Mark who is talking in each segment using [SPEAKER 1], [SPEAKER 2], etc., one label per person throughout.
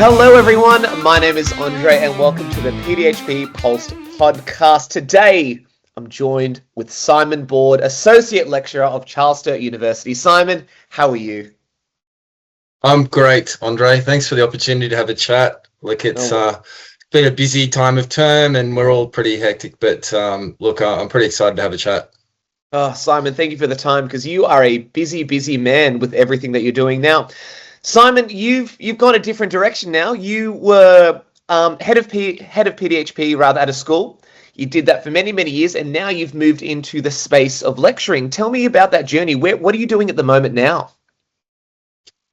[SPEAKER 1] Hello everyone, my name is Andre and welcome to the PDHPE Pulse podcast. Today I'm joined with Simon Board, Associate Lecturer of Sturt University. Simon, how are you?
[SPEAKER 2] I'm great, Andre. Thanks for the opportunity to have a chat. Look, it's been a busy time of term and we're all pretty hectic, but look, I'm pretty excited to have a chat.
[SPEAKER 1] Oh, Simon, thank you for the time because you are a busy man with everything that you're doing now. Simon, you've gone a different direction now. You were head of PDHPE rather at a school. You did that for many years, and now you've moved into the space of lecturing. Tell me about that journey. What are you doing at the moment now?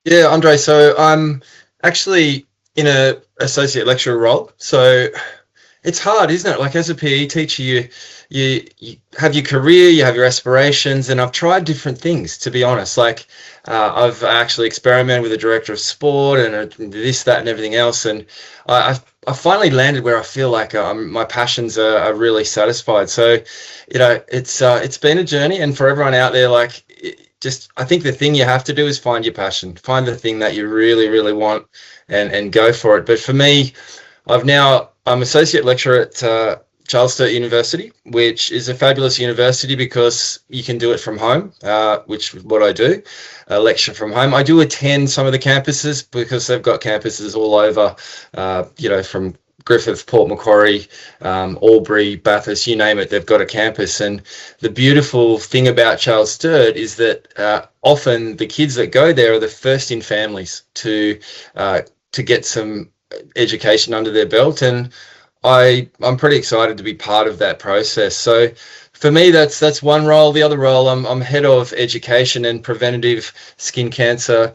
[SPEAKER 2] Yeah, Andre. So I'm actually in a associate lecturer role. So it's hard, isn't it? Like as a PE teacher, you have your career, you have your aspirations, and I've tried different things, to be honest. Like I've actually experimented with a director of sport and this, that, and everything else. And I finally landed where I feel like my passions are really satisfied. So, it's been a journey, and for everyone out there, like I think the thing you have to do is find your passion, find the thing that you really want, and go for it. But for me, I'm associate lecturer at Sturt University, which is a fabulous university because you can do it from home, which is what I do, lecture from home. I do attend some of the campuses because they've got campuses all over, from Griffith, Port Macquarie, Albury, Bathurst, you name it, they've got a campus. And the beautiful thing about Sturt is that often the kids that go there are the first in families to get some education under their belt, and I'm pretty excited to be part of that process. So for me, that's one role. The other role, I'm head of education and preventative skin cancer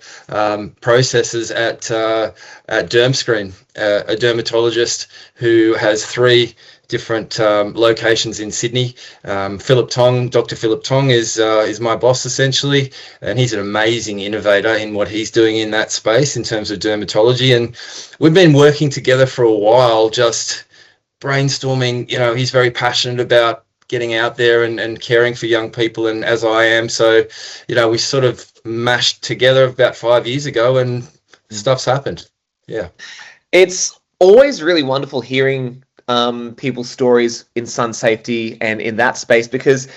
[SPEAKER 2] processes at DermScreen, a dermatologist who has 3 different locations in Sydney. Dr. Philip Tong is my boss essentially, and he's an amazing innovator in what he's doing in that space in terms of dermatology. And we've been working together for a while, just brainstorming. He's very passionate about getting out there and caring for young people, and as I am. So, we sort of mashed together about 5 years ago, and stuff's happened. Yeah. It's
[SPEAKER 1] always really wonderful hearing people's stories in sun safety and in that space, because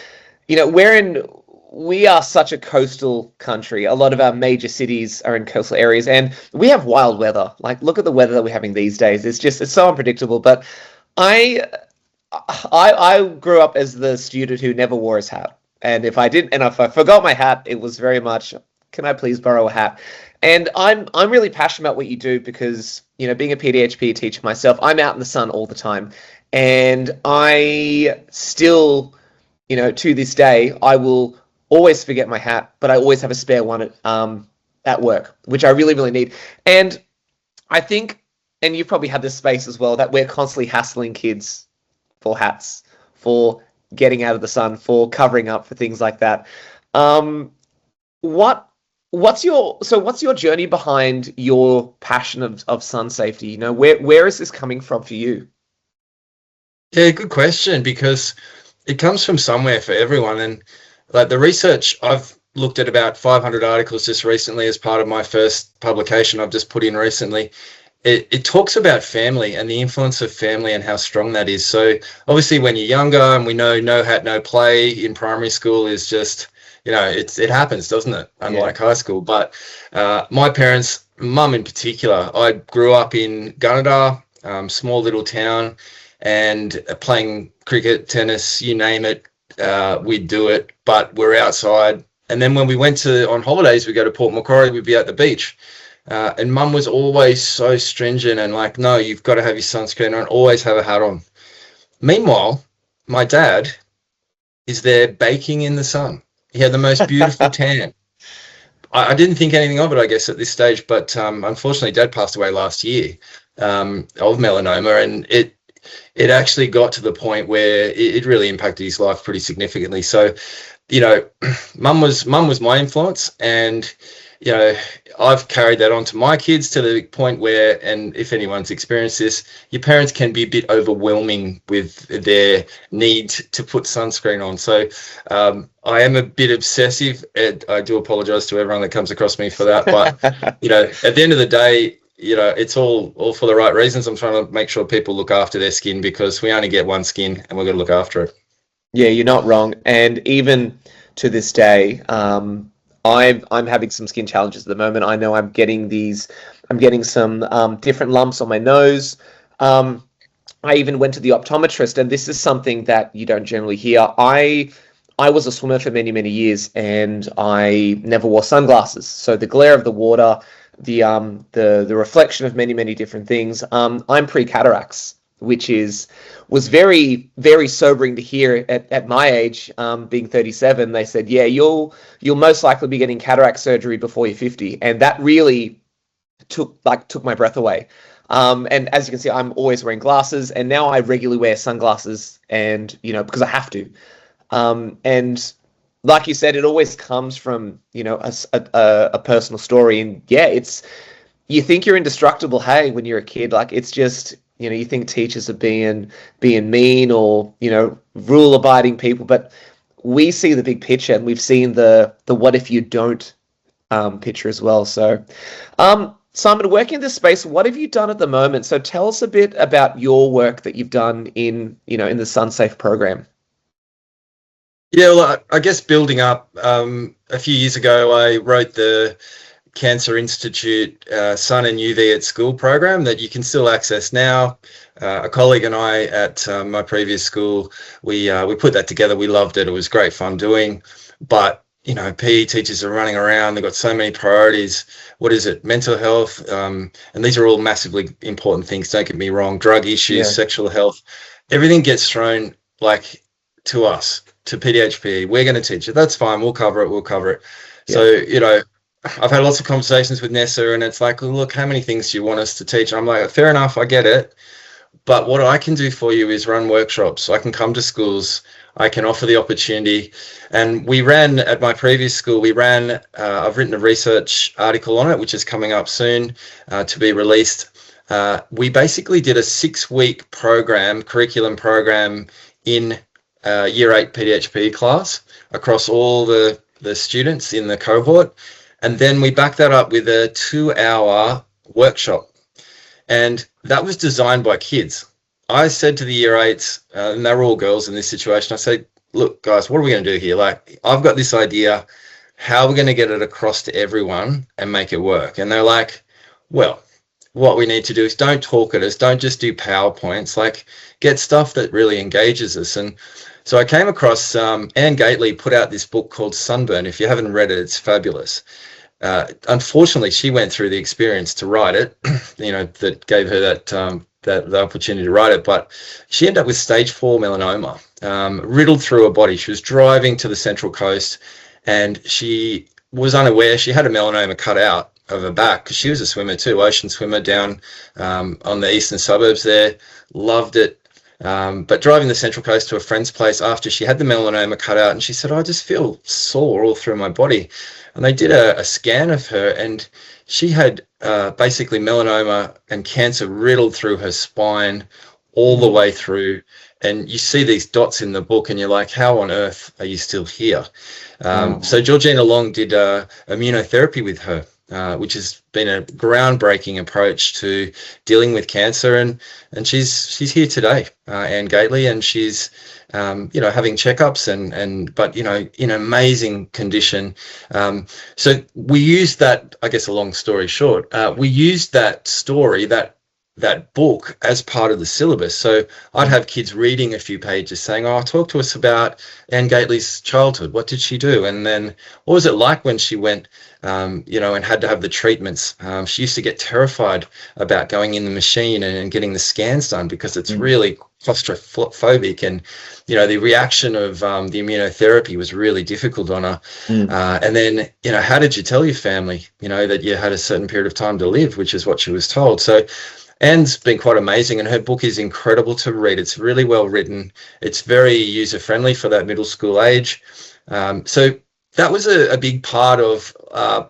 [SPEAKER 1] we are such a coastal country. A lot of our major cities are in coastal areas, and we have wild weather. Like, look at the weather that we're having these days. It's so unpredictable. But I grew up as the student who never wore his hat, and if I forgot my hat, it was very much, can I please borrow a hat? And I'm really passionate about what you do because, being a PDHPE teacher myself, I'm out in the sun all the time. And I still, to this day, I will always forget my hat, but I always have a spare one at work, which I really need. And I think, and you've probably had this space as well, that we're constantly hassling kids for hats, for getting out of the sun, for covering up, for things like that. What's your journey behind your passion of sun safety? Where is this coming from for you?
[SPEAKER 2] Yeah, good question, because it comes from somewhere for everyone. And like the research, I've looked at about 500 articles just recently as part of my first publication I've just put in recently. It talks about family and the influence of family and how strong that is. So obviously when you're younger, and we know no hat, no play in primary school is just, it happens, doesn't it? Unlike high school. But my parents, mum in particular, I grew up in Gunnedah, small little town, and playing cricket, tennis, you name it, we'd do it, but we're outside. And then when we went on holidays, we go to Port Macquarie, we'd be at the beach. And mum was always so stringent and like, no, you've got to have your sunscreen on, always have a hat on. Meanwhile, my dad is there baking in the sun. He had the most beautiful tan. I didn't think anything of it, I guess, at this stage, but unfortunately, Dad passed away last year of melanoma, and it actually got to the point where it really impacted his life pretty significantly. So, mum was my influence, and I've carried that on to my kids to the point where, and if anyone's experienced this, your parents can be a bit overwhelming with their need to put sunscreen on. So I am a bit obsessive, and I do apologize to everyone that comes across me for that. But, at the end of the day, it's all for the right reasons. I'm trying to make sure people look after their skin, because we only get one skin and we're going to look after it.
[SPEAKER 1] Yeah, you're not wrong. And even to this day, I'm having some skin challenges at the moment. I know I'm getting some different lumps on my nose. I even went to the optometrist, and this is something that you don't generally hear. I was a swimmer for many, many years, and I never wore sunglasses. So the glare of the water, the reflection of many, many different things. I'm pre-cataracts, which was very, very sobering to hear at my age, being 37. They said, yeah, you'll most likely be getting cataract surgery before you're 50, and that really took my breath away. And as you can see, I'm always wearing glasses, and now I regularly wear sunglasses, and because I have to. And like you said, it always comes from a personal story, and yeah, you think you're indestructible, hey, when you're a kid. Like, it's just you think teachers are being mean, or rule abiding people, but we see the big picture, and we've seen the what if you don't picture as well. So Simon, working in this space, what have you done at the moment? So tell us a bit about your work that you've done in the SunSafe program.
[SPEAKER 2] Yeah, well, I guess building up, a few years ago, I wrote the Cancer Institute Sun and UV at School program that you can still access now. A colleague and I at my previous school, we put that together. We loved it. It was great fun doing. But PE teachers are running around. They've got so many priorities. What is it? Mental health. And these are all massively important things. Don't get me wrong. Drug issues, sexual health. Everything gets thrown to us, to PDHPE. We're going to teach it. That's fine. We'll cover it. Yeah. So, I've had lots of conversations with Nessa, and it's like, look, how many things do you want us to teach? And I'm like, fair enough, I get it. But what I can do for you is run workshops. I can come to schools. I can offer the opportunity. And we ran at my previous school, I've written a research article on it, which is coming up soon to be released. We basically did a 6-week curriculum program in Year 8 PDHPE class across all the students in the cohort. And then we backed that up with a 2-hour workshop. And that was designed by kids. I said to the Year 8s, and they were all girls in this situation, I said, look, guys, what are we going to do here? Like, I've got this idea. How are we going to get it across to everyone and make it work? And they're like, well, what we need to do is don't talk at us. Don't just do PowerPoints. Like, get stuff that really engages us. And so I came across Anne Gately put out this book called Sunburn. If you haven't read it, it's fabulous. Unfortunately, she went through the experience to write it, that gave her the opportunity to write it. But she ended up with stage 4 melanoma, riddled through her body. She was driving to the Central Coast, and she was unaware. She had a melanoma cut out of her back, because she was a swimmer too, ocean swimmer down on the eastern suburbs there. Loved it. But driving the Central Coast to a friend's place after she had the melanoma cut out, and she said, I just feel sore all through my body. And they did a scan of her, and she had basically melanoma and cancer riddled through her spine all the way through. And you see these dots in the book, and you're like, how on earth are you still here? So Georgina Long did immunotherapy with her, which has been a groundbreaking approach to dealing with cancer, and she's here today, Anne Gately, and she's having checkups but in amazing condition. So we used that, I guess, a long story short, we used that story, that book, as part of the syllabus. So I'd have kids reading a few pages saying, talk to us about Anne Gately's childhood. What did she do? And then what was it like when she went, and had to have the treatments? She used to get terrified about going in the machine and getting the scans done, because it's really claustrophobic, and the reaction of the immunotherapy was really difficult on her. And then how did you tell your family that you had a certain period of time to live, which is what she was told. So Anne's been quite amazing, and her book is incredible to read. It's really well written. It's very user friendly for that middle school age. So that was a big part of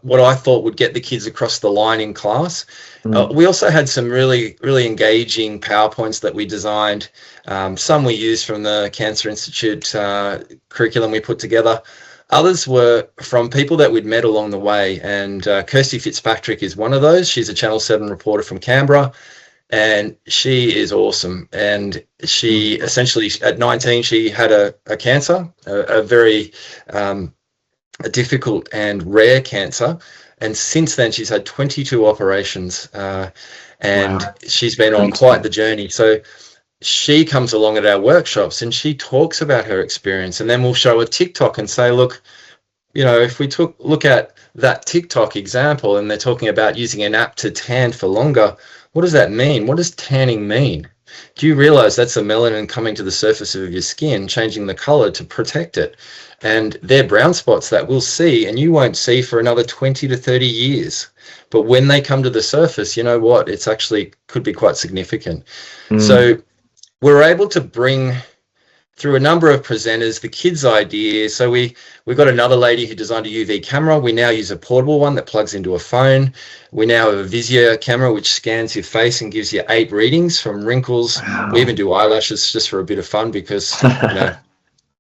[SPEAKER 2] what I thought would get the kids across the line in class. We also had some really, really engaging PowerPoints that we designed. Some we used from the Cancer Institute curriculum we put together. Others were from people that we'd met along the way, and Kirsty Fitzpatrick is one of those. She's a Channel 7 reporter from Canberra, and she is awesome. And she essentially, at 19, she had a cancer, a very difficult and rare cancer. And since then, she's had 22 operations, and wow, she's been on quite the journey. So she comes along at our workshops and she talks about her experience, and then we'll show a TikTok and say, look, you know, if we look at that TikTok example and they're talking about using an app to tan for longer, what does that mean? What does tanning mean? Do you realize that's the melanin coming to the surface of your skin, changing the color to protect it? And they're brown spots that we'll see and you won't see for another 20 to 30 years. But when they come to the surface, you know what? It's actually could be quite significant. So we're able to bring through a number of presenters the kids' ideas. So we've got another lady who designed a UV camera. We now use a portable one that plugs into a phone. We now have a Visio camera which scans your face and gives you 8 readings from wrinkles. Wow. We even do eyelashes just for a bit of fun because, you know,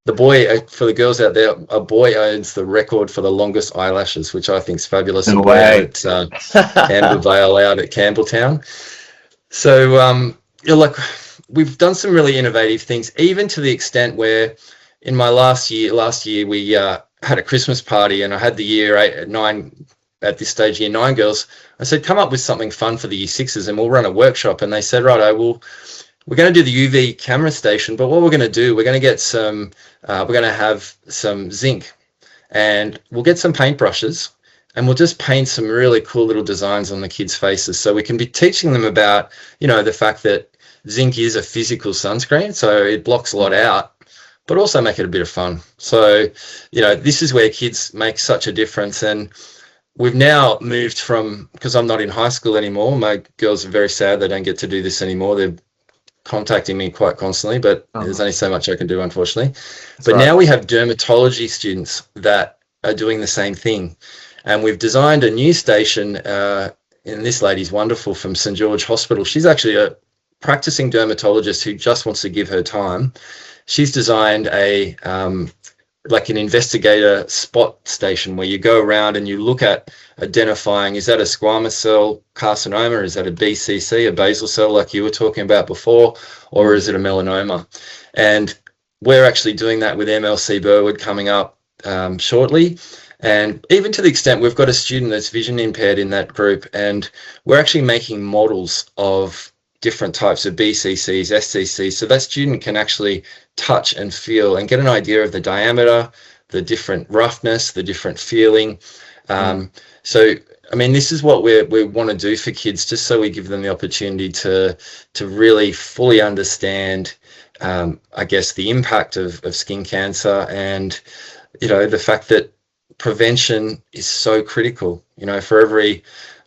[SPEAKER 2] the boy, for the girls out there, a boy owns the record for the longest eyelashes, which I think is fabulous. No way. At Amber Vale out at Campbelltown. So, you're like, we've done some really innovative things, even to the extent where in my last year we had a Christmas party, and I had the year 8, 9, at this stage, year 9 girls. I said, come up with something fun for the year 6s and we'll run a workshop. And they said, right, we're going to do the UV camera station, but what we're going to do, we're going to get some, we're going to have some zinc, and we'll get some paintbrushes, and we'll just paint some really cool little designs on the kids' faces. So we can be teaching them about, you know, the fact that zinc is a physical sunscreen, so it blocks a lot out, but also make it a bit of fun. So, you know, this is where kids make such a difference. And we've now moved from, because I'm not in high school anymore, my girls are very sad they don't get to do this anymore. They're contacting me quite constantly, but there's only so much I can do, unfortunately. That's but right. Now we have dermatology students that are doing the same thing. And we've designed a new station, and this lady's wonderful, from St. George Hospital. She's actually a practicing dermatologist who just wants to give her time. She's designed a like an investigator spot station where you go around and you look at identifying, is that a squamous cell carcinoma, is that a BCC, a basal cell like you were talking about before, or is it a melanoma? And we're actually doing that with MLC Burwood coming up shortly. And even to the extent we've got a student that's vision impaired in that group, and we're actually making models of different types of BCCs, SCCs, so that student can actually touch and feel and get an idea of the diameter, the different roughness, the different feeling. So, I mean, this is what we want to do for kids, just so we give them the opportunity to really fully understand, I guess, the impact of skin cancer, and, you know, the fact that prevention is so critical. You know, for every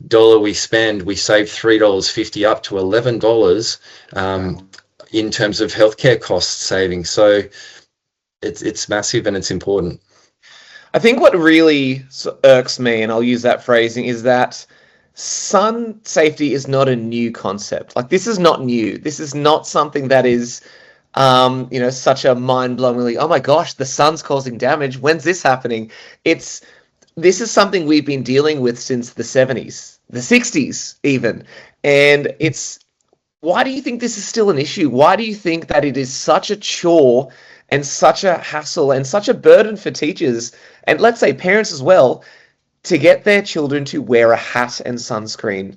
[SPEAKER 2] dollar we spend, we save $3.50 up to $11 in terms of healthcare cost savings. So it's massive and it's important.
[SPEAKER 1] I think what really irks me, and I'll use that phrasing, is that sun safety is not a new concept. Like, this is not new. This is not something that is, you know, such a mind-blowingly, oh my gosh, the sun's causing damage. When's this happening? This is something we've been dealing with since the 70s, the 60s even. And why do you think this is still an issue? Why do you think that it is such a chore and such a hassle and such a burden for teachers, and let's say parents as well, to get their children to wear a hat and sunscreen?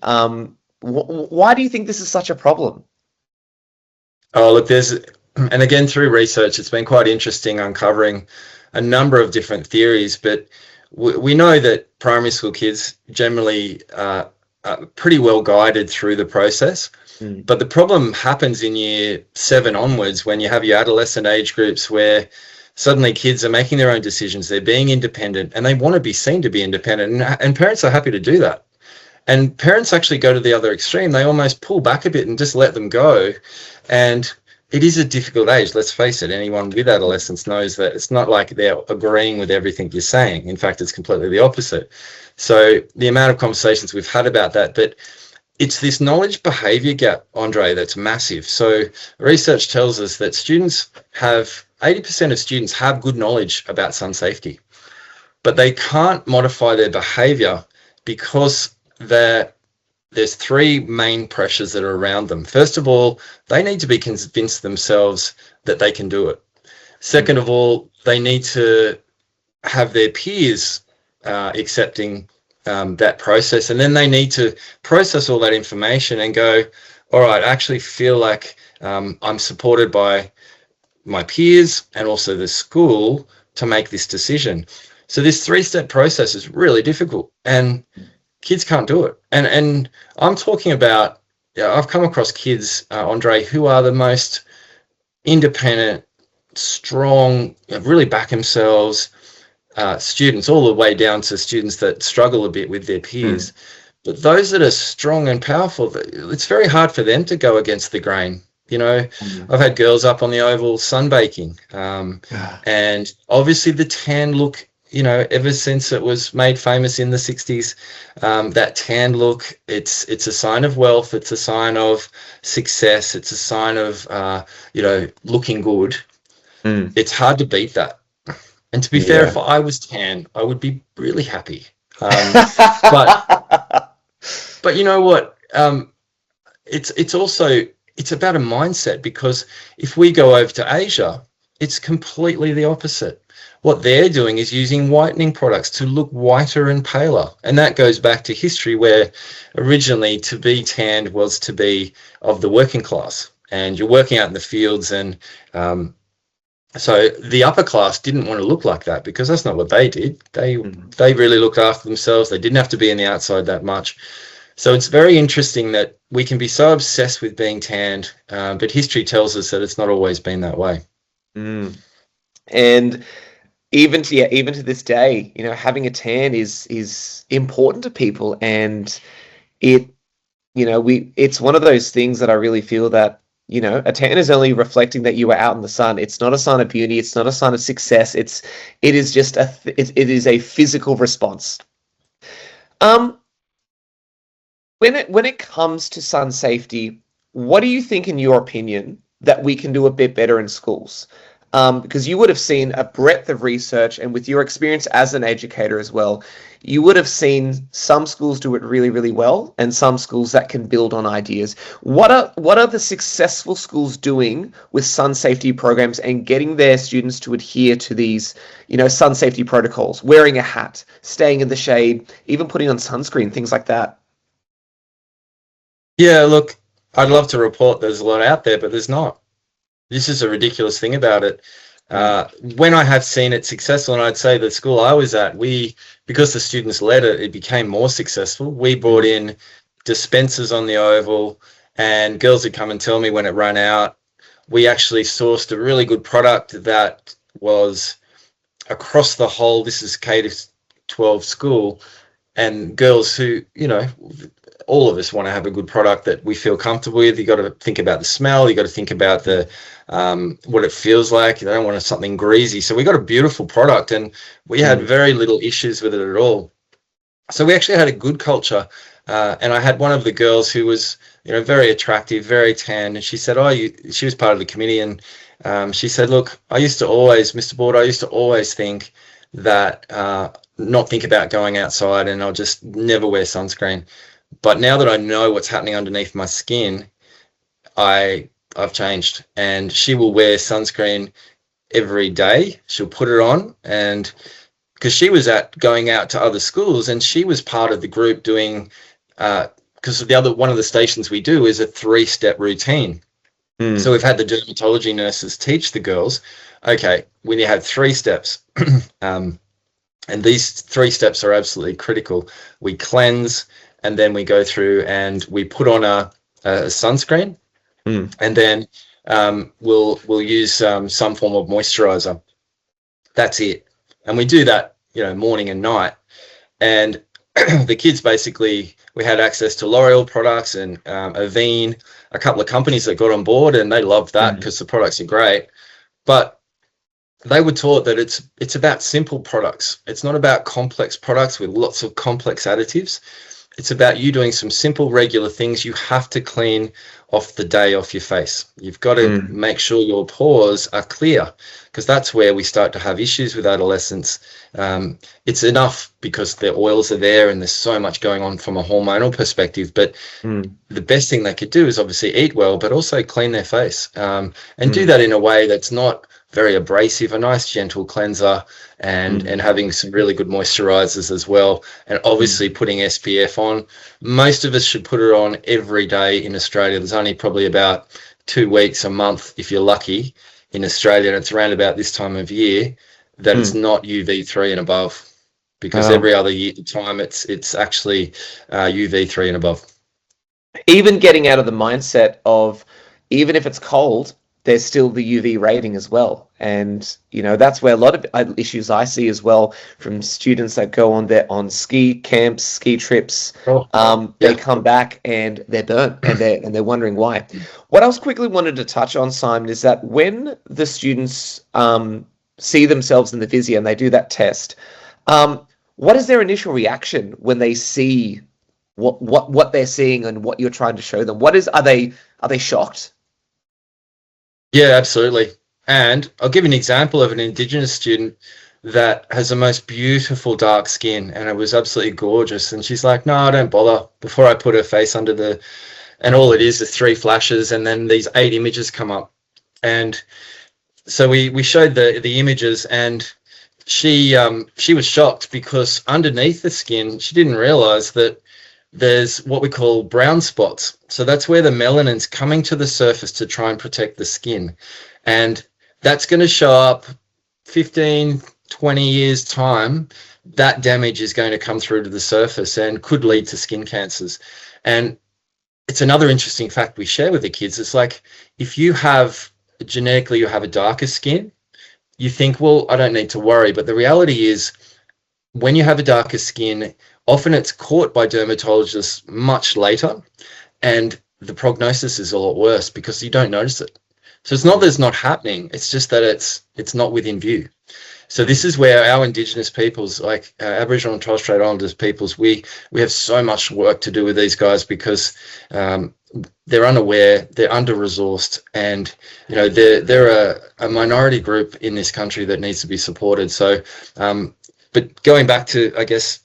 [SPEAKER 1] Why do you think this is such a problem?
[SPEAKER 2] Oh, look, and again, through research, it's been quite interesting uncovering a number of different theories, but we know that primary school kids generally are pretty well guided through the process. But the problem happens in year 7 onwards, when you have your adolescent age groups where suddenly kids are making their own decisions, they're being independent, and they want to be seen to be independent, and parents are happy to do that. And parents actually go to the other extreme. They almost pull back a bit and just let them go. And it is a difficult age, let's face it. Anyone with adolescence knows that it's not like they're agreeing with everything you're saying. In fact, it's completely the opposite. So the amount of conversations we've had about that, but it's this knowledge behavior gap, Andre, that's massive. So research tells us that 80% of students have good knowledge about sun safety. but they can't modify their behavior because there's three main pressures that are around them. First of all, they need to be convinced themselves that they can do it. Second of all, they need to have their peers accepting that process. And then they need to process all that information and go, all right, I actually feel like I'm supported by my peers and also the school to make this decision. So this three-step process is really difficult, and kids can't do it. And I'm talking about, I've come across kids, Andre, who are the most independent, strong, really back themselves students, all the way down to students that struggle a bit with their peers. But those that are strong and powerful, it's very hard for them to go against the grain. You know, I've had girls up on the oval sunbaking, and obviously the tan look, you know, ever since it was made famous in the 60s, that tan look, it's a sign of wealth, it's a sign of success, it's a sign of, you know, looking good. It's hard to beat that. And to be fair, if I was tan, I would be really happy. But you know what? It's also, it's about a mindset, because if we go over to Asia, it's completely the opposite. What they're doing is using whitening products to look whiter and paler. And that goes back to history, where originally to be tanned was to be of the working class, and you're working out in the fields. And so the upper class didn't want to look like that, because that's not what they did. They really looked after themselves. They didn't have to be in the outside that much. So it's very interesting that we can be so obsessed with being tanned, but history tells us that it's not always been that way.
[SPEAKER 1] And even to this day, you know, having a tan is important to people, and it, you know, it's one of those things that I really feel that, you know, a tan is only reflecting that you are out in the sun. It's not a sign of beauty. It's not a sign of success. It is just it is a physical response. When it comes to sun safety, what do you think, in your opinion, that we can do a bit better in schools? Because you would have seen a breadth of research, and with your experience as an educator as well, you would have seen some schools do it really, really well, and some schools that can build on ideas. What are the successful schools doing with sun safety programs and getting their students to adhere to these, you know, sun safety protocols, wearing a hat, staying in the shade, even putting on sunscreen, things like that?
[SPEAKER 2] Yeah, look, I'd love to report there's a lot out there, but there's not. This is a ridiculous thing about it. When I have seen it successful, and I'd say the school I was at, because the students led it, it became more successful. We brought in dispensers on the oval, and girls would come and tell me when it ran out. We actually sourced a really good product that was across the whole, this is K-12 school, and girls who, you know, all of us want to have a good product that we feel comfortable with. You got to think about the smell. You got to think about the what it feels like. You don't want something greasy. So we got a beautiful product, and we had very little issues with it at all. So we actually had a good culture. And I had one of the girls who was, you know, very attractive, very tan, and she said, she was part of the committee, and she said, look, Mr. Board, I used to always think that not think about going outside, and I'll just never wear sunscreen. But now that I know what's happening underneath my skin, I've changed, and she will wear sunscreen every day. She'll put it on, and because she was going out to other schools, and she was part of the group doing, because one of the stations we do is a 3-step routine. So we've had the dermatology nurses teach the girls, okay, when you have 3 steps, and these 3 steps are absolutely critical. We cleanse, and then we go through and we put on a sunscreen, and then we'll use some form of moisturizer. That's it. And we do that, you know, morning and night. And the kids basically, we had access to L'Oreal products and Avene, a couple of companies that got on board, and they loved that because the products are great. But they were taught that it's about simple products. It's not about complex products with lots of complex additives. It's about you doing some simple, regular things. You have to clean off the day off your face. You've got to make sure your pores are clear, because that's where we start to have issues with adolescents. It's enough because their oils are there and there's so much going on from a hormonal perspective. But the best thing they could do is obviously eat well, but also clean their face, and do that in a way that's not very abrasive, a nice gentle cleanser, and having some really good moisturizers as well, and obviously putting SPF on. Most of us should put it on every day in Australia. There's only probably about 2 weeks a month, if you're lucky, in Australia, and it's around about this time of year that it's not UV3 and above, because every other time it's actually UV3 and above.
[SPEAKER 1] Even getting out of the mindset of, even if it's cold, there's still the UV rating as well. And, you know, that's where a lot of issues I see as well from students that go on ski camps, ski trips. They come back and they're burnt, and they're wondering why. What I was quickly wanted to touch on, Simon, is that when the students see themselves in the physio and they do that test, what is their initial reaction when they see what they're seeing and what you're trying to show them? Are they shocked?
[SPEAKER 2] Yeah, absolutely. And I'll give an example of an Indigenous student that has the most beautiful dark skin, and it was absolutely gorgeous. And she's like, no, don't bother. Before I put her face under and all it is 3 flashes, and then these 8 images come up. And so we showed the images, and she was shocked because underneath the skin, she didn't realize that there's what we call brown spots. So that's where the melanin's coming to the surface to try and protect the skin. And that's going to show up 15, 20 years time. That damage is going to come through to the surface and could lead to skin cancers. And it's another interesting fact we share with the kids. It's like, if you have genetically, you have a darker skin, you think, well, I don't need to worry. But the reality is, when you have a darker skin, often it's caught by dermatologists much later, and the prognosis is a lot worse because you don't notice it. So it's not that it's not happening, it's just that it's not within view. So this is where our Indigenous peoples, like Aboriginal and Torres Strait Islanders peoples, we have so much work to do with these guys, because they're unaware, they're under-resourced, and you know they're a minority group in this country that needs to be supported. So but going back to, I guess,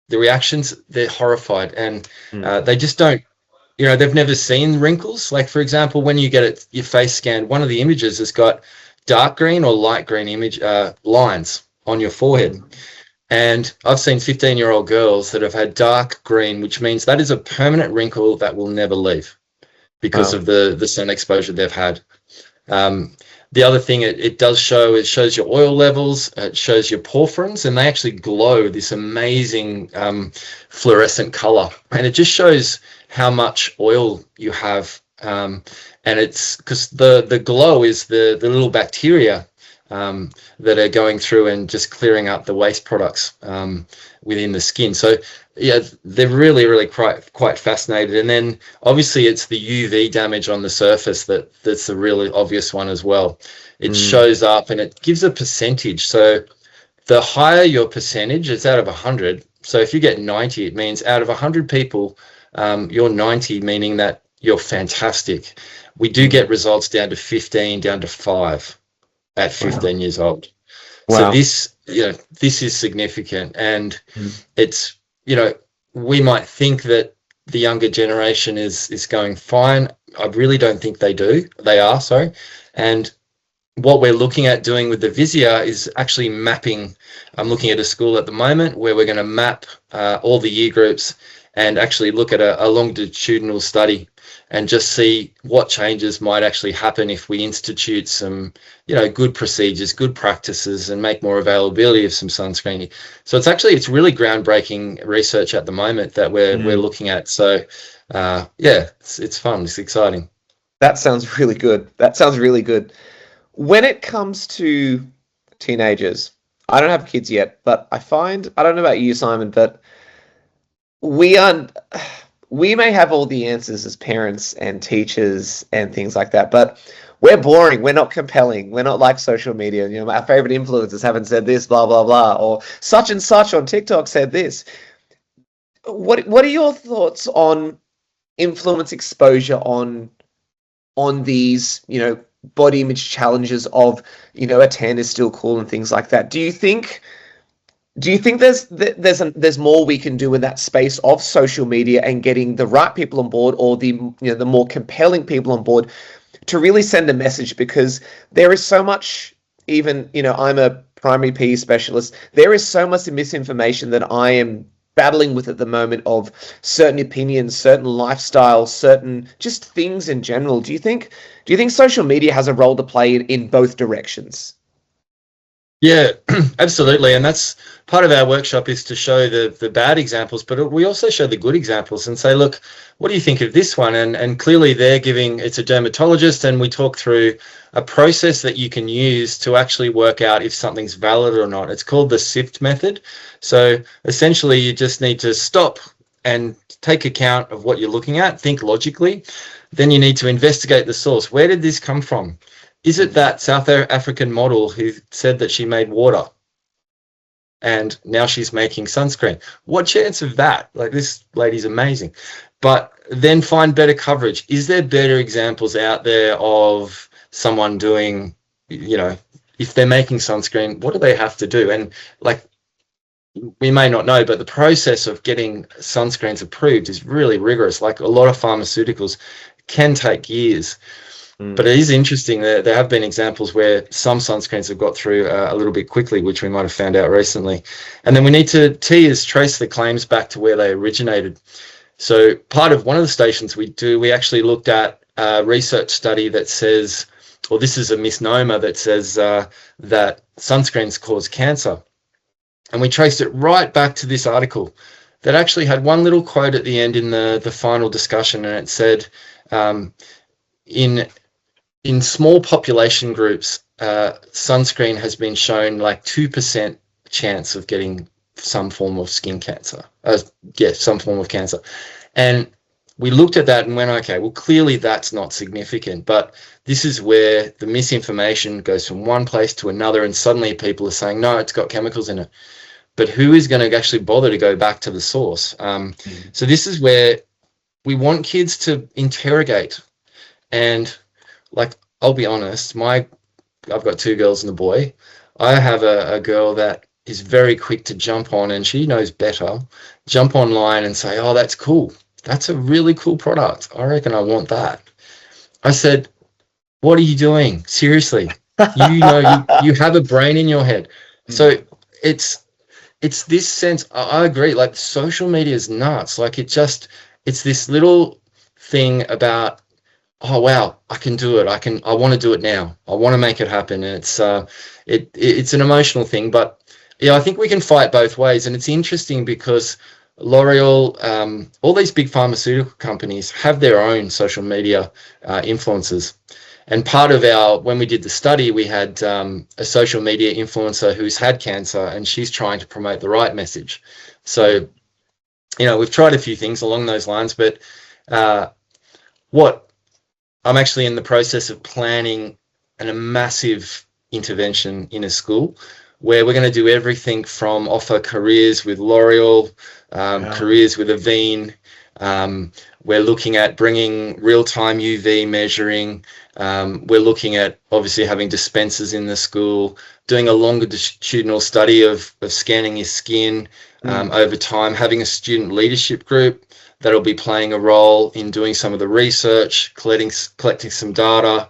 [SPEAKER 2] the reactions, they're horrified, and they just don't, you know, they've never seen wrinkles. Like, for example, when you get your face scanned, one of the images has got dark green or light green lines on your forehead. And I've seen 15-year-old girls that have had dark green, which means that is a permanent wrinkle that will never leave because of the sun exposure they've had. The other thing it does show, it shows your oil levels, it shows your porphyrins, and they actually glow this amazing fluorescent color. And it just shows how much oil you have. And it's because the glow is the little bacteria that are going through and just clearing up the waste products within the skin. So yeah, they're really quite fascinated. And then obviously it's the UV damage on the surface that's the really obvious one as well. It shows up and it gives a percentage. So the higher your percentage, it's out of 100. So if you get 90, it means out of 100 people, you're 90, meaning that you're fantastic. We do get results down to 15, down to 5 at 15 years old. Wow. So this is significant, and it's, you know, we might think that the younger generation is going fine. I really don't think they do. They are, sorry. And what we're looking at doing with the Visia is actually mapping. I'm looking at a school at the moment where we're going to map all the year groups and actually look at a longitudinal study and just see what changes might actually happen if we institute some, you know, good procedures, good practices, and make more availability of some sunscreening. So it's really groundbreaking research at the moment that we're looking at. So it's fun, it's exciting.
[SPEAKER 1] That sounds really good. When it comes to teenagers, I don't have kids yet, but I don't know about you, Simon, but we may have all the answers as parents and teachers and things like that, but we're boring. We're not compelling. We're not like social media. You know, our favorite influencers haven't said this, blah, blah, blah, or such and such on TikTok said this. what are your thoughts on influence exposure on these, body image challenges of, a tan is still cool and things like that? Do you think there's more we can do in that space of social media and getting the right people on board, or the more compelling people on board to really send a message? Because there is so much, even, I'm a primary PE specialist, there is so much misinformation that I am battling with at the moment, of certain opinions, certain lifestyles, certain just things in general. Do you think social media has a role to play in both directions?
[SPEAKER 2] Yeah, absolutely. And that's part of our workshop, is to show the bad examples, but we also show the good examples and say, look, what do you think of this one? And clearly it's a dermatologist, and we talk through a process that you can use to actually work out if something's valid or not. It's called the SIFT method. So essentially, you just need to stop and take account of what you're looking at, think logically. Then you need to investigate the source. Where did this come from? Is it that South African model who said that she made water and now she's making sunscreen? What chance of that? Like, this lady's amazing. But then find better coverage. Is there better examples out there of someone doing, if they're making sunscreen, what do they have to do? And like, we may not know, but the process of getting sunscreens approved is really rigorous. Like, a lot of pharmaceuticals can take years. But it is interesting that there have been examples where some sunscreens have got through a little bit quickly, which we might have found out recently. And then we need to trace the claims back to where they originated. So part of one of the stations we actually looked at a research study that says, or this is a misnomer that says that sunscreens cause cancer. And we traced it right back to this article that actually had one little quote at the end in the final discussion, and it said, in small population groups, sunscreen has been shown like 2% chance of getting some form of skin cancer. Some form of cancer. And we looked at that and went, okay, well, clearly that's not significant. But this is where the misinformation goes from one place to another, and suddenly people are saying, no, it's got chemicals in it. But who is going to actually bother to go back to the source? So this is where we want kids to interrogate. And like, I'll be honest, I've got 2 girls and a boy. I have a girl that is very quick to jump on, and she knows better, jump online and say, oh, that's cool. That's a really cool product. I reckon I want that. I said, what are you doing? Seriously, you have a brain in your head. So it's this sense, I agree, like, social media is nuts. Like, it's this little thing about, oh wow, I can do it. I want to do it now. I want to make it happen. And it's an emotional thing, but yeah, I think we can fight both ways. And it's interesting because L'Oreal, all these big pharmaceutical companies have their own social media influencers. And part of when we did the study, we had a social media influencer who's had cancer, and she's trying to promote the right message. So, we've tried a few things along those lines, but I'm actually in the process of planning a massive intervention in a school where we're going to do everything from offer careers with L'Oreal, careers with Avene. We're looking at bringing real-time UV measuring. We're looking at obviously having dispensers in the school, doing a longitudinal study of scanning your skin over time, having a student leadership group that'll be playing a role in doing some of the research, collecting some data.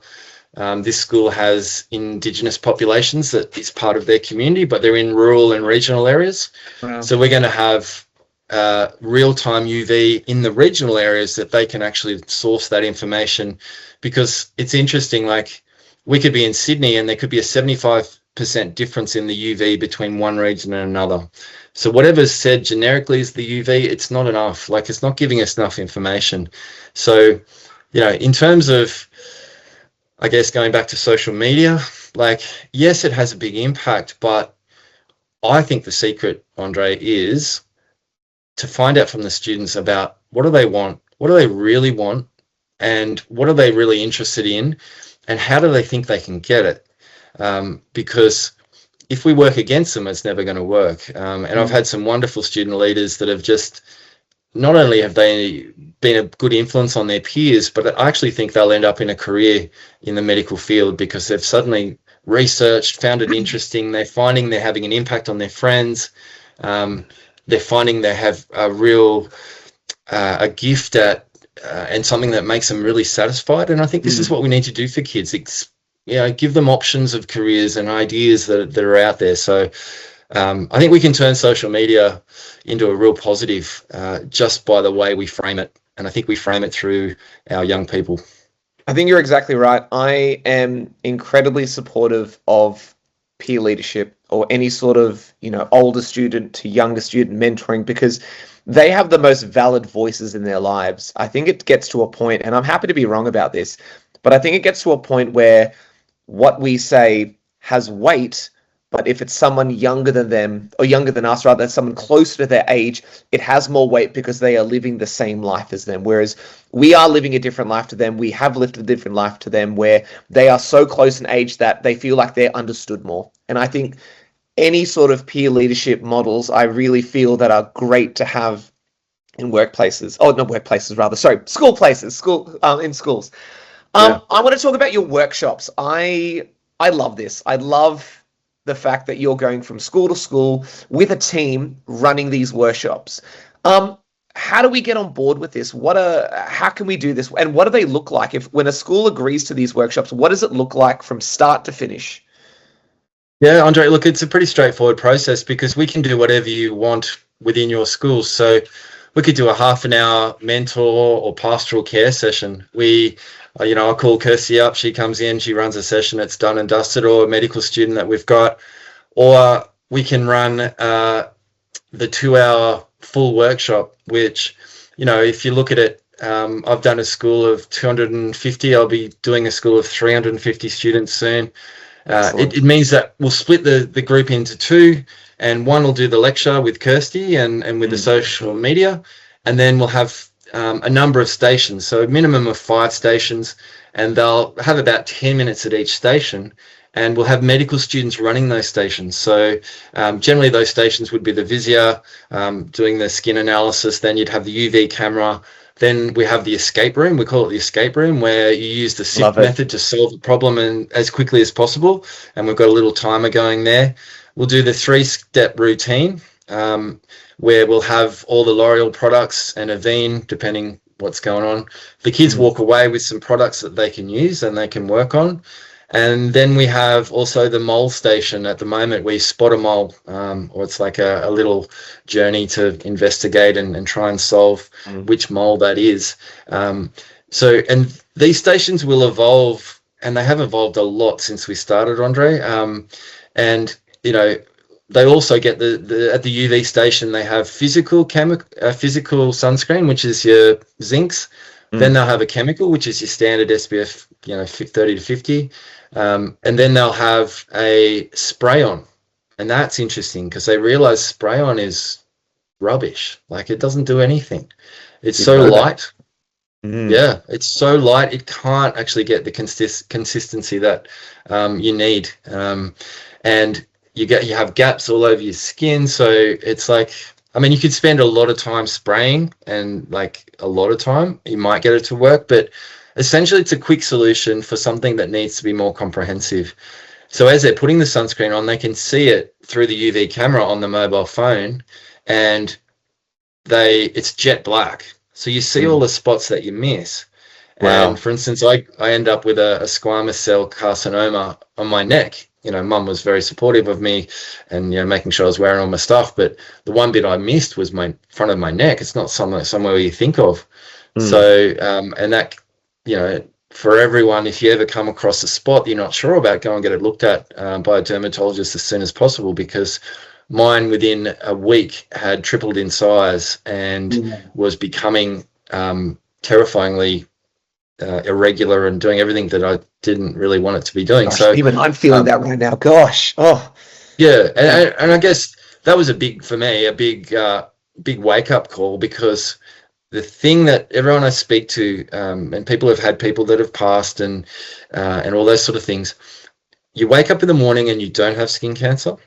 [SPEAKER 2] This school has Indigenous populations that is part of their community, but they're in rural and regional areas. Wow. So we're going to have real-time UV in the regional areas that they can actually source that information, because it's interesting, like, we could be in Sydney and there could be a 75% difference in the UV between one region and another. So whatever's said generically is the UV, it's not enough. Like, it's not giving us enough information. So, in terms of, I guess, going back to social media, like, yes, it has a big impact, but I think the secret, Andre, is to find out from the students about what do they want, what do they really want, and what are they really interested in, and how do they think they can get it? Because if we work against them, it's never going to work. And I've had some wonderful student leaders that have just not only have they been a good influence on their peers, but I actually think they'll end up in a career in the medical field because they've suddenly researched, found it interesting. They're finding they're having an impact on their friends. They're finding they have a real a gift at and something that makes them really satisfied. And I think this is what we need to do for kids. Give them options of careers and ideas that are out there. So I think we can turn social media into a real positive just by the way we frame it. And I think we frame it through our young people.
[SPEAKER 1] I think you're exactly right. I am incredibly supportive of peer leadership or any sort of, older student to younger student mentoring because they have the most valid voices in their lives. I think it gets to a point, and I'm happy to be wrong about this, but I think it gets to a point where what we say has weight, but if it's someone younger than them, or younger than us, rather, someone closer to their age, it has more weight because they are living the same life as them. Whereas we are living a different life to them. We have lived a different life to them where they are so close in age that they feel like they're understood more. And I think any sort of peer leadership models, I really feel that are great to have in workplaces. Oh, not workplaces, rather. Sorry, school places, in schools. I want to talk about your workshops. I love this. I love the fact that you're going from school to school with a team running these workshops. How do we get on board with this? How can we do this? And what do they look like? When a school agrees to these workshops, what does it look like from start to finish?
[SPEAKER 2] Yeah, Andre, look, it's a pretty straightforward process because we can do whatever you want within your school. So we could do a half an hour mentor or pastoral care session. I call Kirsty up, she comes in, she runs a session, it's done and dusted, or a medical student that we've got. Or we can run the 2-hour full workshop, which, if you look at it, I've done a school of 250. I'll be doing a school of 350 students soon. It means that we'll split the group into two, and one will do the lecture with Kirsty and with the social media, and then we'll have a number of stations, so a minimum of 5 stations, and they'll have about 10 minutes at each station, and we'll have medical students running those stations. So generally those stations would be the Visio, doing the skin analysis, then you'd have the UV camera. Then we have the escape room. We call it the escape room, where you use the SIP method to solve the problem and as quickly as possible. And we've got a little timer going there. We'll do the 3-step routine, where we'll have all the L'Oreal products and Avene, depending what's going on. The kids walk away with some products that they can use and they can work on. And then we have also the mole station at the moment. We spot a mole, or it's like a little journey to investigate and try and solve which mole that is. And these stations will evolve, and they have evolved a lot since we started, Andre. They also get at the UV station, they have physical sunscreen, which is your zincs. Then they'll have a chemical, which is your standard SPF, 30 to 50. And then they'll have a spray on. And that's interesting because they realize spray on is rubbish. Like, it doesn't do anything. It's so light. Yeah, it's so light. It can't actually get the consistency that you need. And you have gaps all over your skin. So it's like, you could spend a lot of time spraying, and like a lot of time you might get it to work, but essentially it's a quick solution for something that needs to be more comprehensive. So as they're putting the sunscreen on, they can see it through the UV camera on the mobile phone, and it's jet black. So you see all the spots that you miss. Wow. And for instance, I end up with a squamous cell carcinoma on my neck. Mum was very supportive of me and, making sure I was wearing all my stuff. But the one bit I missed was my front of my neck. It's not somewhere you think of. So, and that, for everyone, if you ever come across a spot you're not sure about, go and get it looked at by a dermatologist as soon as possible, because mine within a week had tripled in size and was becoming terrifyingly irregular and doing everything that I didn't really want it to be doing.
[SPEAKER 1] Gosh, so even I'm feeling that right now. Gosh. Oh,
[SPEAKER 2] yeah. And I guess that was a big wake up call, because the thing that everyone I speak to, and people have had people that have passed and all those sort of things, you wake up in the morning and you don't have skin cancer.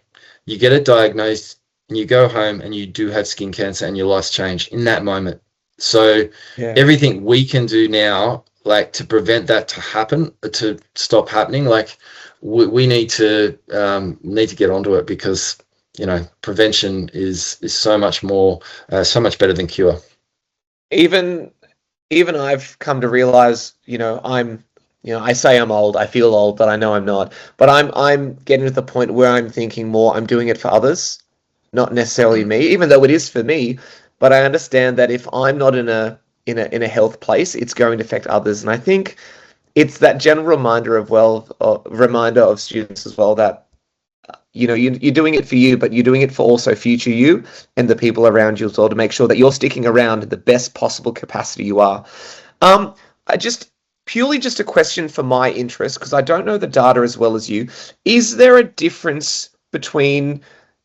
[SPEAKER 2] You get it diagnosed, and you go home and you do have skin cancer and your life's changed in that moment. So
[SPEAKER 1] Yeah.
[SPEAKER 2] everything we can do now, like to prevent that to happen, to stop happening, like we need to get onto it, because prevention is so much more, so much better than cure.
[SPEAKER 1] Even I've come to realize, I say I'm old, I feel old, but I know I'm not. But I'm getting to the point where I'm thinking more, I'm doing it for others, not necessarily me, even though it is for me. But I understand that if I'm not in a health place, it's going to affect others. And I think it's that general reminder of students as well, that you're doing it for you, but you're doing it for also future you and the people around you as well, to make sure that you're sticking around in the best possible capacity you are. I just purely just a question for my interest, because I don't know the data as well as you. Is there a difference between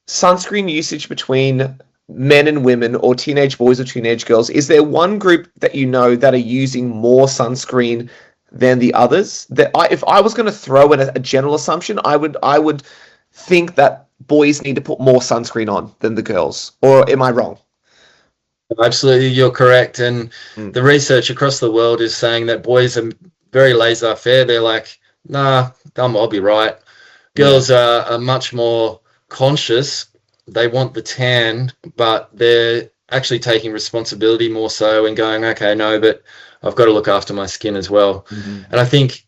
[SPEAKER 1] sunscreen usage between men and women, or teenage boys or teenage girls? Is there one group that that are using more sunscreen than the others? If I was going to throw in a general assumption, I would think that boys need to put more sunscreen on than the girls. Or am I wrong?
[SPEAKER 2] Absolutely, you're correct. And the research across the world is saying that boys are very laissez-faire. They're like, nah, I'll be right. Girls are much more conscious. They want the tan, but they're actually taking responsibility more so and going, okay, no, but I've got to look after my skin as well. And I think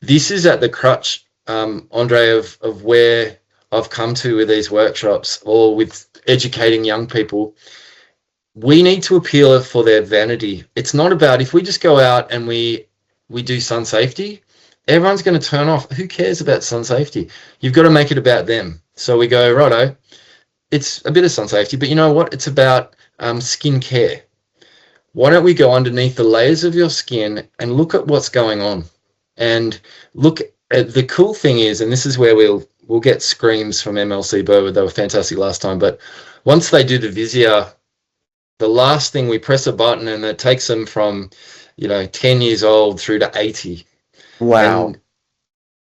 [SPEAKER 2] this is at the crutch, Andre, of where I've come to with these workshops, or with educating young people. We need to appeal for their vanity. It's not about, if we just go out and we do sun safety, everyone's going to turn off. Who cares about sun safety? You've got to make it about them. So we go, righto, it's a bit of sun safety, but you know what? It's about skin care. Why don't we go underneath the layers of your skin and look at what's going on? And look at, the cool thing is, and this is where we'll get screams from MLC Burwood. They were fantastic last time, but once they do the Visier, the last thing, we press a button and it takes them from 10 years old through to 80.
[SPEAKER 1] Wow.
[SPEAKER 2] And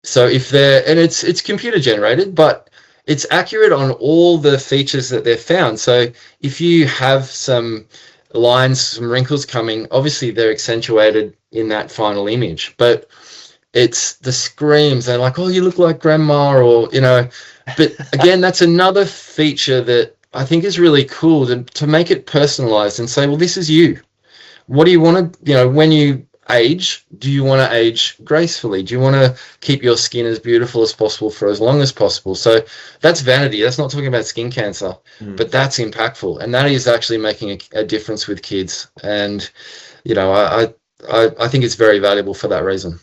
[SPEAKER 2] so it's computer generated, but it's accurate on all the features that they've found. So if you have some lines, some wrinkles coming, obviously they're accentuated in that final image, but it's the screams. They're like, oh, you look like grandma, or but again, that's another feature that I think is really cool, to make it personalized and say, well, this is you. What do you want to, when you age, do you want to age gracefully? Do you want to keep your skin as beautiful as possible for as long as possible? So that's vanity. That's not talking about skin cancer, but that's impactful. And that is actually making a difference with kids. And, I think it's very valuable for that reason.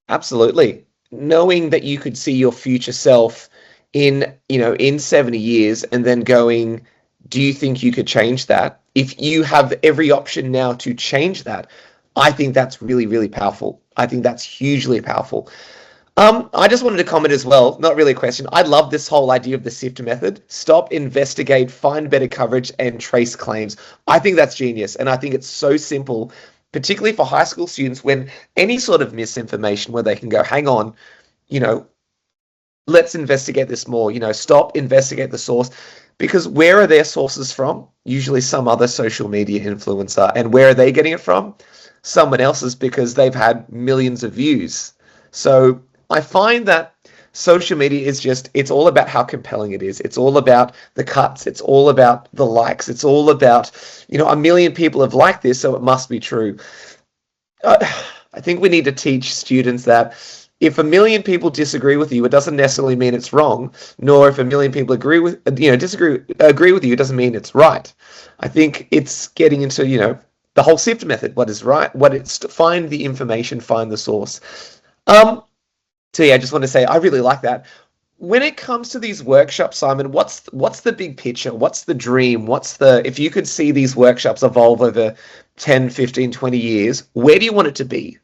[SPEAKER 1] Absolutely. Knowing that you could see your future self in 70 years and then going, do you think you could change that? If you have every option now to change that, I think that's really, really powerful. I think that's hugely powerful. I just wanted to comment as well, not really a question. I love this whole idea of the SIFT method. Stop, investigate, find better coverage, and trace claims. I think that's genius. And I think it's so simple, particularly for high school students, when any sort of misinformation where they can go, hang on, let's investigate this more, stop, investigate the source, because where are their sources from? Usually some other social media influencer. And where are they getting it from? Someone else's, because they've had millions of views. So I find that social media is it's all about how compelling it is. It's all about the cuts. It's all about the likes. It's all about, a million people have liked this, so it must be true. I think we need to teach students that if a million people disagree with you, it doesn't necessarily mean it's wrong. Nor if a million people agree with you, it doesn't mean it's right. I think it's getting into the whole SIFT method. What is right? What it's to find the information, find the source. So yeah, I just want to say I really like that. When it comes to these workshops, Simon, what's the big picture? What's the dream? If you could see these workshops evolve over 10, 15, 20 years, where do you want it to be?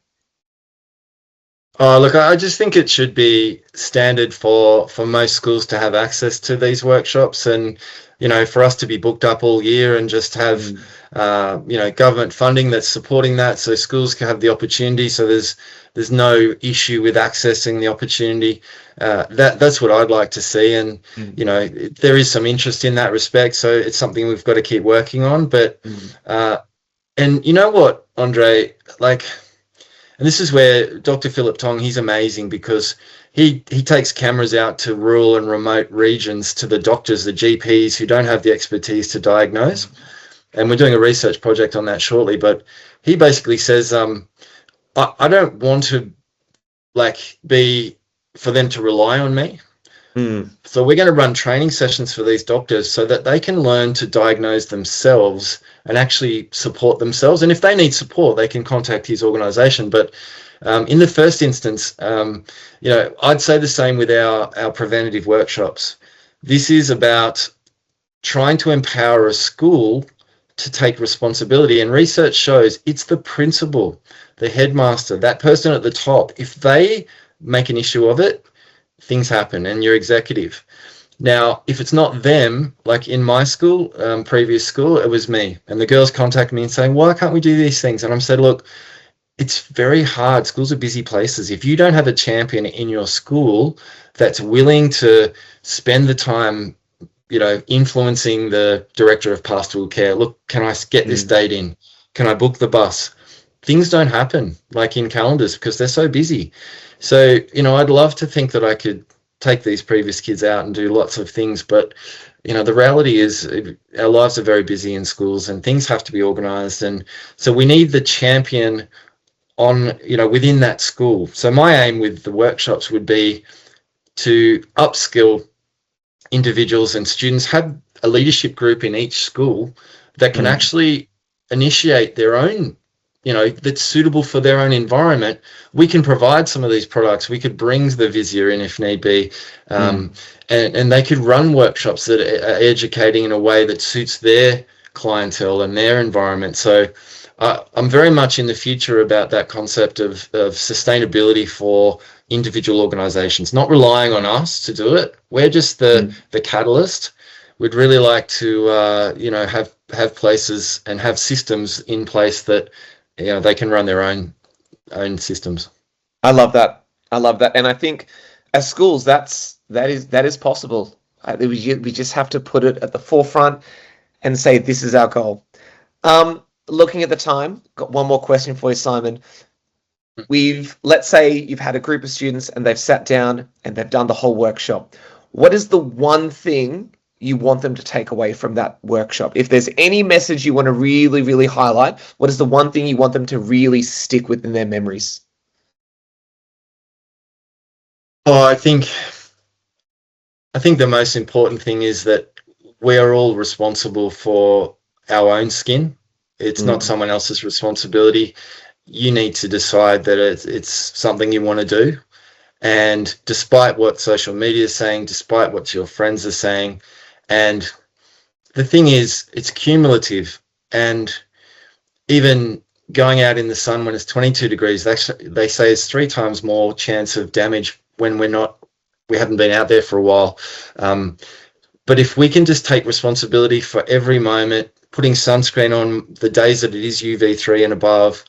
[SPEAKER 2] Oh, look, I just think it should be standard for most schools to have access to these workshops. And for us to be booked up all year and just have, government funding that's supporting that, so schools can have the opportunity. So there's no issue with accessing the opportunity. That's what I'd like to see, and there is some interest in that respect. So it's something we've got to keep working on. But and you know what, Andre, and this is where Dr. Philip Tong, he's amazing, because he takes cameras out to rural and remote regions, to the doctors, the GPs who don't have the expertise to diagnose. And we're doing a research project on that shortly. But he basically says, I don't want to be for them to rely on me. So we're going to run training sessions for these doctors so that they can learn to diagnose themselves and actually support themselves. And if they need support, they can contact his organization. But in the first instance, I'd say the same with our preventative workshops. This is about trying to empower a school to take responsibility. And research shows it's the principal, the headmaster, that person at the top. If they make an issue of it, things happen, and your executive. Now, if it's not them, like in my school, previous school, it was me. And the girls contact me and saying, why can't we do these things? And I'm said, look, it's very hard. Schools are busy places. If you don't have a champion in your school that's willing to spend the time, influencing the director of pastoral care, look, can I get this date in? Can I book the bus? Things don't happen like in calendars because they're so busy. So, I'd love to think that I could take these previous kids out and do lots of things, but the reality is our lives are very busy in schools and things have to be organized. And so we need the champion on, within that school. So my aim with the workshops would be to upskill individuals and students, have a leadership group in each school that can actually initiate their own, that's suitable for their own environment. We can provide some of these products. We could bring the Visio in if need be, and they could run workshops that are educating in a way that suits their clientele and their environment. So I'm very much in the future about that concept of sustainability for individual organizations, not relying on us to do it. We're just the catalyst. We'd really like to, have places and have systems in place that, they can run their own systems.
[SPEAKER 1] I love that. And I think as schools, that is possible. We just have to put it at the forefront and say, this is our goal. Looking at the time, got one more question for you, Simon. Let's say you've had a group of students and they've sat down and they've done the whole workshop. What is the one thing you want them to take away from that workshop? If there's any message you want to really, really highlight, what is the one thing you want them to really stick with in their memories?
[SPEAKER 2] Oh, I think the most important thing is that we are all responsible for our own skin. It's not someone else's responsibility. You need to decide that it's something you want to do. And despite what social media is saying, despite what your friends are saying, and the thing is, it's cumulative. And even going out in the sun when it's 22 degrees, they say it's 3 times more chance of damage when we haven't been out there for a while. But if we can just take responsibility for every moment, putting sunscreen on the days that it is UV3 and above,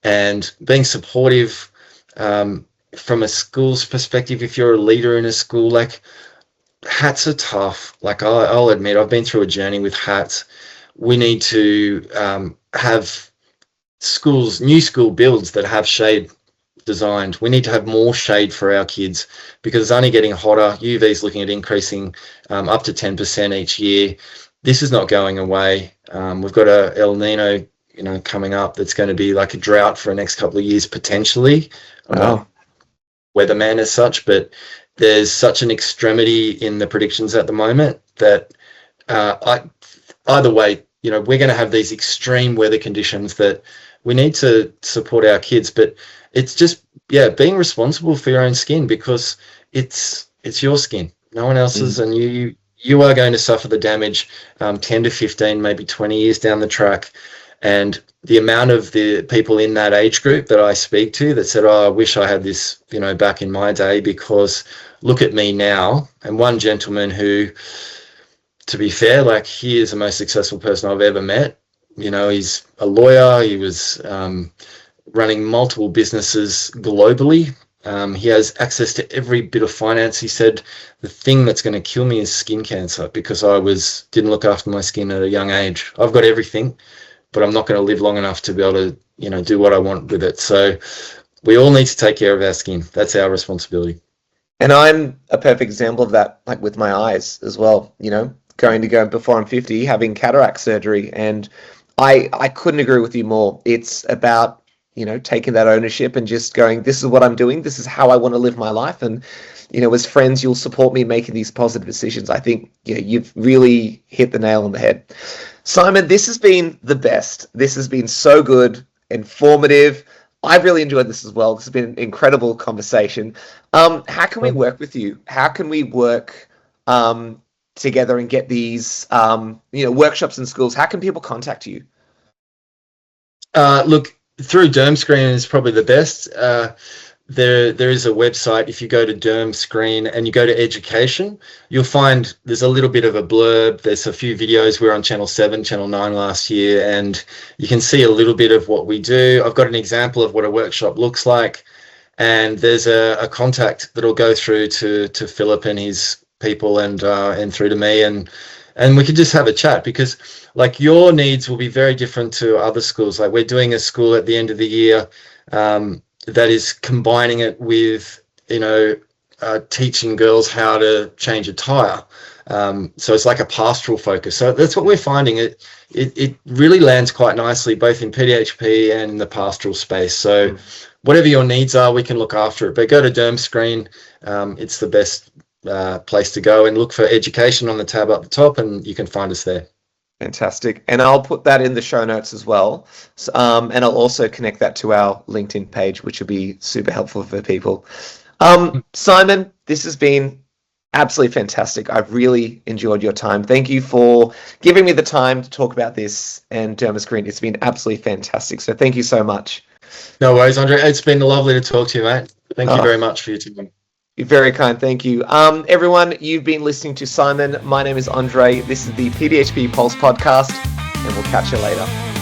[SPEAKER 2] and being supportive from a school's perspective, if you're a leader in a school, hats are tough. I'll admit, I've been through a journey with hats. We need to have new school builds that have shade designed. We need to have more shade for our kids because it's only getting hotter. UV is looking at increasing up to 10% each year. This is not going away. We've got a El Nino, coming up that's going to be like a drought for the next couple of years potentially.
[SPEAKER 1] Wow.
[SPEAKER 2] Weatherman as such, but there's such an extremity in the predictions at the moment that either way, we're going to have these extreme weather conditions that we need to support our kids. But it's just, being responsible for your own skin, because it's your skin, no one else's, and you are going to suffer the damage 10 to 15, maybe 20 years down the track. And the amount of the people in that age group that I speak to that said, I wish I had this, back in my day, because look at me now. And one gentleman who to be fair, like, he is the most successful person I've ever met. You know, he's a lawyer. He was running multiple businesses globally. He has access to every bit of finance. He said, the thing that's going to kill me is skin cancer, because I didn't look after my skin at a young age. I've got everything, but I'm not going to live long enough to be able to, you know, do what I want with it. So we all need to take care of our skin. That's our responsibility.
[SPEAKER 1] And I'm a perfect example of that, like with my eyes as well, you know, going to go before I'm 50, having cataract surgery. And I couldn't agree with you more. It's about, you know, taking that ownership and just going, this is what I'm doing. This is how I want to live my life. And, you know, as friends, you'll support me making these positive decisions. I think, you know, you've really hit the nail on the head. Simon, this has been the best. This has been so good, informative. I've really enjoyed this as well. This has been an incredible conversation. How can we work with you? How can we work together and get these, you know, workshops in schools? How can people contact you?
[SPEAKER 2] Look, through DermScreen is probably the best. There is a website. If you go to DermScreen and you go to Education, you'll find there's a little bit of a blurb. There's a few videos. We were on Channel 7, Channel 9 last year, and you can see a little bit of what we do. I've got an example of what a workshop looks like, and there's a contact that'll go through to Philip and his people, and through to me, and we could just have a chat, because like your needs will be very different to other schools. Like, we're doing a school at the end of the year that is combining it with, you know, teaching girls how to change a tire. So it's like a pastoral focus. So that's what we're finding. It really lands quite nicely, both in PDHPE and in the pastoral space. So whatever your needs are, we can look after it. But go to DermScreen. It's the best place to go, and look for Education on the tab up the top, and you can find us there.
[SPEAKER 1] Fantastic. And I'll put that in the show notes as well. And I'll also connect that to our LinkedIn page, which will be super helpful for people. Simon, this has been absolutely fantastic. I've really enjoyed your time. Thank you for giving me the time to talk about this and DermScreen. It's been absolutely fantastic. So thank you so much.
[SPEAKER 2] No worries, Andre. It's been lovely to talk to you, mate. Thank you very much for your time.
[SPEAKER 1] You're very kind. Thank you. Everyone, you've been listening to Simon. My name is Andre. This is the PDHPE Pulse podcast, and we'll catch you later.